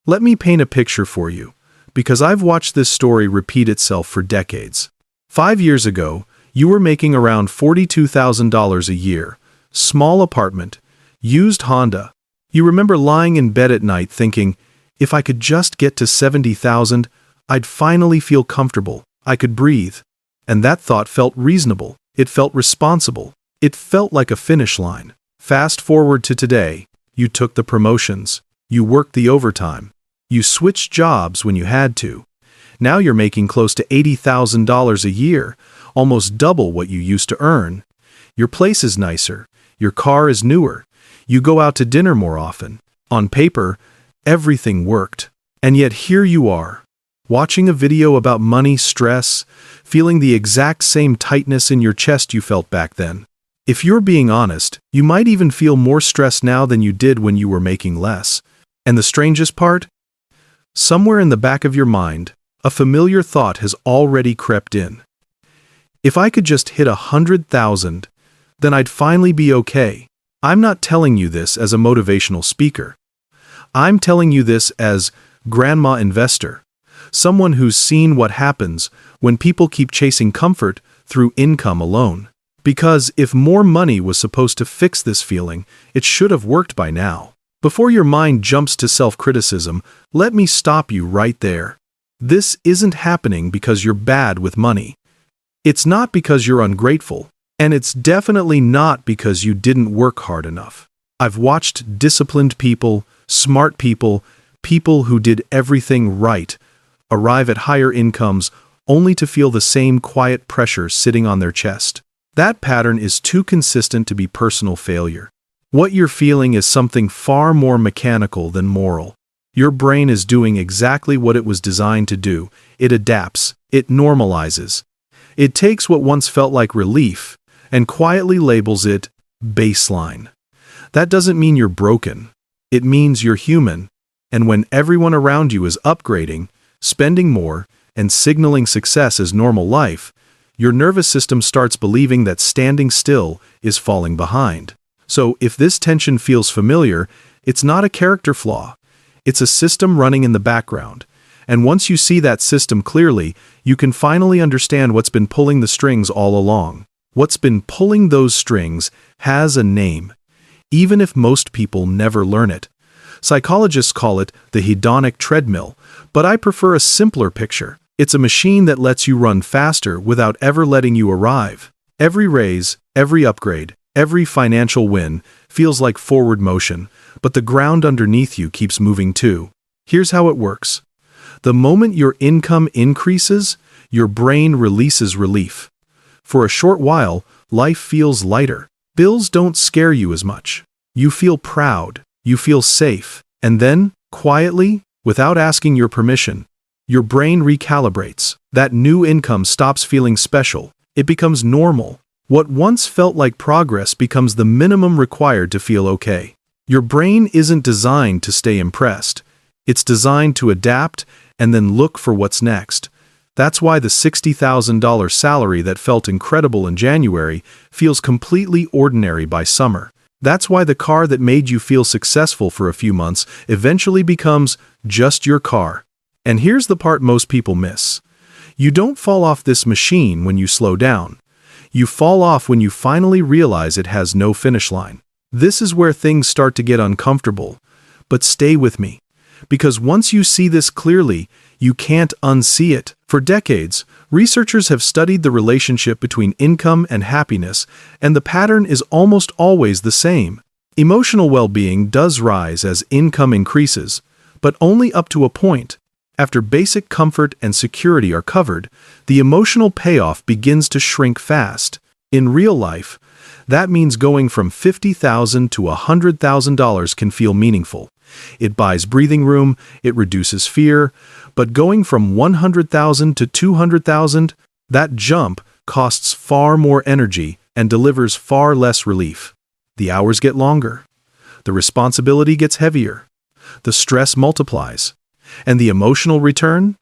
Let me paint a picture for you, because I've watched this story repeat itself for decades. 5 years ago, you were making around $42,000 a year, small apartment, used Honda. You remember lying in bed at night thinking, if I could just get to 70,000, I'd finally feel comfortable, I could breathe. And that thought felt reasonable, it felt responsible, it felt like a finish line. Fast forward to today, you took the promotions, you worked the overtime, you switched jobs when you had to. Now you're making close to $80,000 a year, almost double what you used to earn. Your place is nicer, your car is newer, you go out to dinner more often. On paper, everything worked. And yet here you are, watching a video about money, stress, feeling the exact same tightness in your chest you felt back then. If you're being honest, you might even feel more stressed now than you did when you were making less. And the strangest part? Somewhere in the back of your mind, a familiar thought has already crept in. If I could just hit 100,000, then I'd finally be okay. I'm not telling you this as a motivational speaker. I'm telling you this as grandma investor, someone who's seen what happens when people keep chasing comfort through income alone. Because if more money was supposed to fix this feeling, it should have worked by now. Before your mind jumps to self-criticism, let me stop you right there. This isn't happening because you're bad with money. It's not because you're ungrateful, and it's definitely not because you didn't work hard enough. I've watched disciplined people, smart people, people who did everything right, arrive at higher incomes only to feel the same quiet pressure sitting on their chest. That pattern is too consistent to be personal failure. What you're feeling is something far more mechanical than moral. Your brain is doing exactly what it was designed to do. It adapts, it normalizes. It takes what once felt like relief and quietly labels it baseline. That doesn't mean you're broken. It means you're human. And when everyone around you is upgrading, spending more, and signaling success as normal life, your nervous system starts believing that standing still is falling behind. So if this tension feels familiar, it's not a character flaw. It's a system running in the background. And once you see that system clearly, you can finally understand what's been pulling the strings all along. What's been pulling those strings has a name, even if most people never learn it. Psychologists call it the hedonic treadmill, but I prefer a simpler picture. It's a machine that lets you run faster without ever letting you arrive. Every raise, every upgrade, every financial win feels like forward motion, but the ground underneath you keeps moving too. Here's how it works. The moment your income increases, your brain releases relief. For a short while, life feels lighter. Bills don't scare you as much. You feel proud, you feel safe, and then, quietly, without asking your permission, your brain recalibrates. That new income stops feeling special. It becomes normal. What once felt like progress becomes the minimum required to feel okay. Your brain isn't designed to stay impressed. It's designed to adapt and then look for what's next. That's why the $60,000 salary that felt incredible in January feels completely ordinary by summer. That's why the car that made you feel successful for a few months eventually becomes just your car. And here's the part most people miss. You don't fall off this machine when you slow down. You fall off when you finally realize it has no finish line. This is where things start to get uncomfortable. But stay with me. Because once you see this clearly, you can't unsee it. For decades, researchers have studied the relationship between income and happiness, and the pattern is almost always the same. Emotional well-being does rise as income increases, but only up to a point. After basic comfort and security are covered, the emotional payoff begins to shrink fast. In real life, that means going from $50,000 to $100,000 can feel meaningful. It buys breathing room, it reduces fear, but going from $100,000 to $200,000, that jump costs far more energy and delivers far less relief. The hours get longer, the responsibility gets heavier, the stress multiplies, and the emotional return?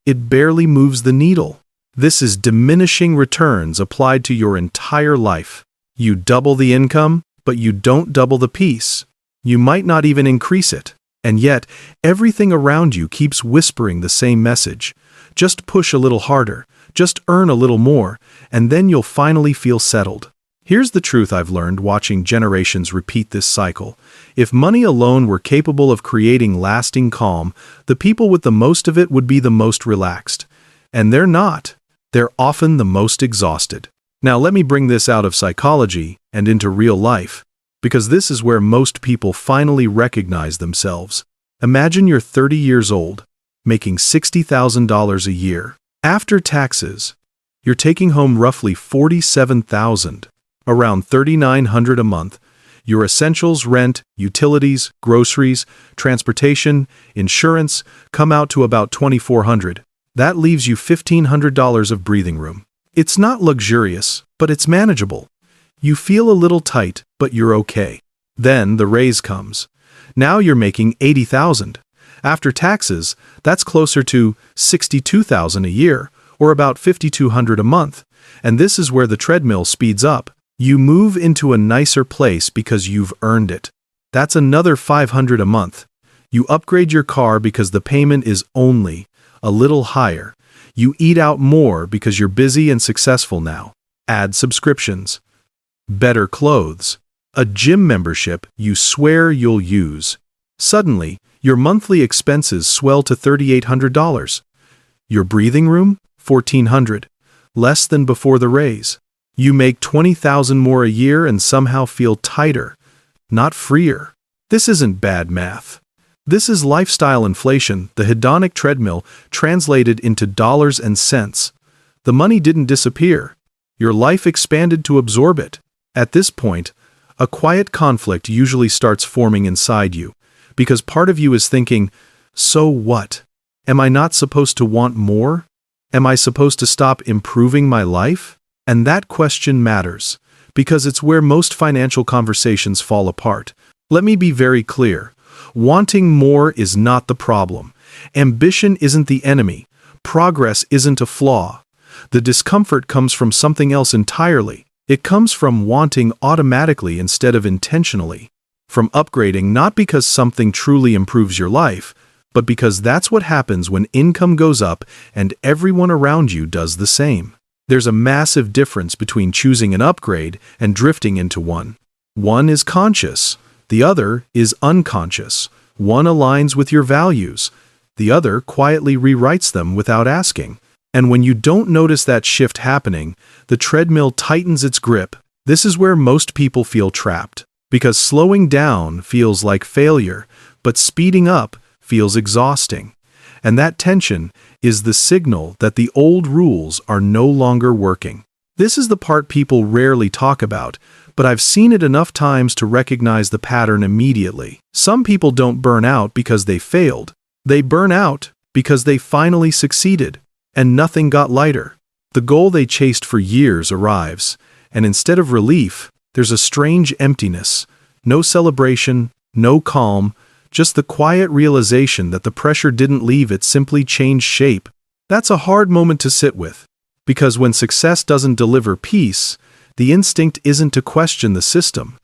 It barely moves the needle. This is diminishing returns applied to your entire life. You double the income, but you don't double the peace. You might not even increase it. And yet, everything around you keeps whispering the same message. Just push a little harder, just earn a little more, and then you'll finally feel settled. Here's the truth I've learned watching generations repeat this cycle. If money alone were capable of creating lasting calm, the people with the most of it would be the most relaxed. And they're not. They're often the most exhausted. Now let me bring this out of psychology and into real life, because this is where most people finally recognize themselves. Imagine you're 30 years old, making $60,000 a year. After taxes, you're taking home roughly $47,000, around $3,900 a month. Your essentials, rent, utilities, groceries, transportation, insurance come out to about $2,400. That leaves you $1,500 of breathing room. It's not luxurious, but it's manageable. You feel a little tight, but you're okay. Then the raise comes. Now you're making $80,000. After taxes, that's closer to $62,000 a year, or about $5,200 a month. And this is where the treadmill speeds up. You move into a nicer place because you've earned it. That's another $500 a month. You upgrade your car because the payment is only a little higher. You eat out more because you're busy and successful now. Add subscriptions. Better clothes. A gym membership you swear you'll use. Suddenly, your monthly expenses swell to $3,800. Your breathing room? $1,400. Less than before the raise. You make $20,000 more a year and somehow feel tighter, not freer. This isn't bad math. This is lifestyle inflation, the hedonic treadmill translated into dollars and cents. The money didn't disappear. Your life expanded to absorb it. At this point, a quiet conflict usually starts forming inside you, because part of you is thinking, so what? Am I not supposed to want more? Am I supposed to stop improving my life? And that question matters, because it's where most financial conversations fall apart. Let me be very clear. Wanting more is not the problem. Ambition isn't the enemy. Progress isn't a flaw. The discomfort comes from something else entirely. It comes from wanting automatically instead of intentionally. From upgrading not because something truly improves your life, but because that's what happens when income goes up and everyone around you does the same. There's a massive difference between choosing an upgrade and drifting into one. One is conscious. The other is unconscious. One aligns with your values. The other quietly rewrites them without asking. And when you don't notice that shift happening, the treadmill tightens its grip. This is where most people feel trapped. Because slowing down feels like failure, but speeding up feels exhausting. And that tension is the signal that the old rules are no longer working. This is the part people rarely talk about, but I've seen it enough times to recognize the pattern immediately. Some people don't burn out because they failed. They burn out because they finally succeeded, and nothing got lighter. The goal they chased for years arrives, and instead of relief, there's a strange emptiness. No celebration, no calm, just the quiet realization that the pressure didn't leave, it simply changed shape. That's a hard moment to sit with, because when success doesn't deliver peace, the instinct isn't to question the system.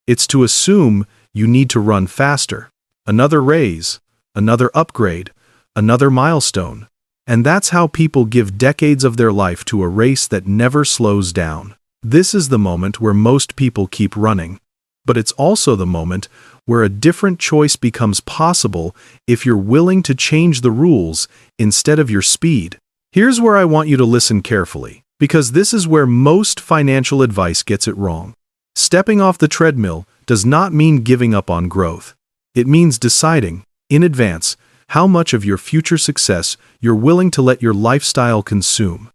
It's to assume you need to run faster. Another raise, another upgrade, another milestone. And that's how people give decades of their life to a race that never slows down. This is the moment where most people keep running. But it's also the moment where a different choice becomes possible if you're willing to change the rules instead of your speed. Here's where I want you to listen carefully, because this is where most financial advice gets it wrong. Stepping off the treadmill does not mean giving up on growth. It means deciding, in advance, how much of your future success you're willing to let your lifestyle consume.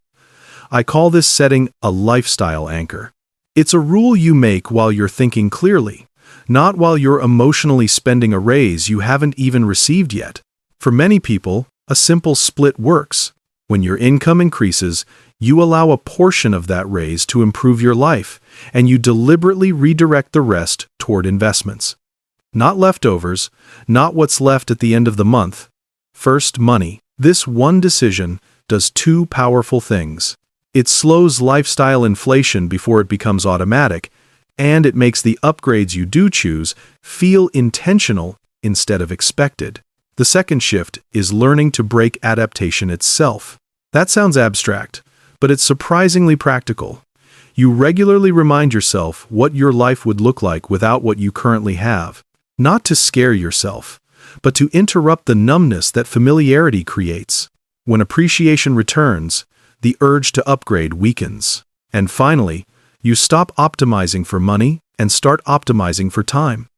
I call this setting a lifestyle anchor. It's a rule you make while you're thinking clearly, not while you're emotionally spending a raise you haven't even received yet. For many people, a simple split works. When your income increases, you allow a portion of that raise to improve your life, and you deliberately redirect the rest toward investments. Not leftovers, not what's left at the end of the month. First, money. This one decision does two powerful things. It slows lifestyle inflation before it becomes automatic, and it makes the upgrades you do choose feel intentional instead of expected. The second shift is learning to break adaptation itself. That sounds abstract, but it's surprisingly practical. You regularly remind yourself what your life would look like without what you currently have. Not to scare yourself, but to interrupt the numbness that familiarity creates. When appreciation returns, the urge to upgrade weakens. And finally, you stop optimizing for money and start optimizing for time.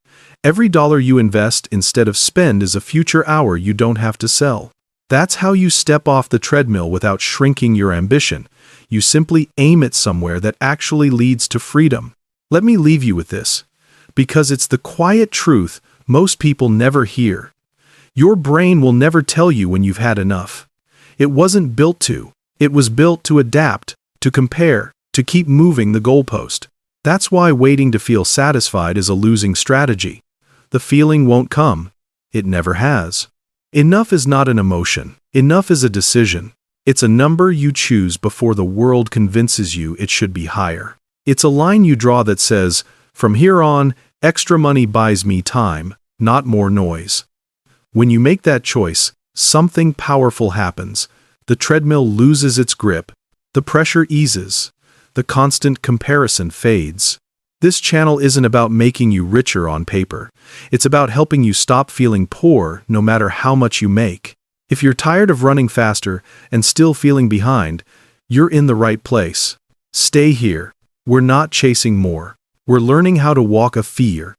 Every dollar you invest instead of spend is a future hour you don't have to sell. That's how you step off the treadmill without shrinking your ambition. You simply aim it somewhere that actually leads to freedom. Let me leave you with this, because it's the quiet truth most people never hear. Your brain will never tell you when you've had enough. It wasn't built to. It was built to adapt, to compare, to keep moving the goalpost. That's why waiting to feel satisfied is a losing strategy. The feeling won't come. It never has. Enough is not an emotion. Enough is a decision. It's a number you choose before the world convinces you it should be higher. It's a line you draw that says, from here on, extra money buys me time, not more noise. When you make that choice, something powerful happens. The treadmill loses its grip. The pressure eases. The constant comparison fades. This channel isn't about making you richer on paper. It's about helping you stop feeling poor no matter how much you make. If you're tired of running faster and still feeling behind, you're in the right place. Stay here. We're not chasing more. We're learning how to walk a fear,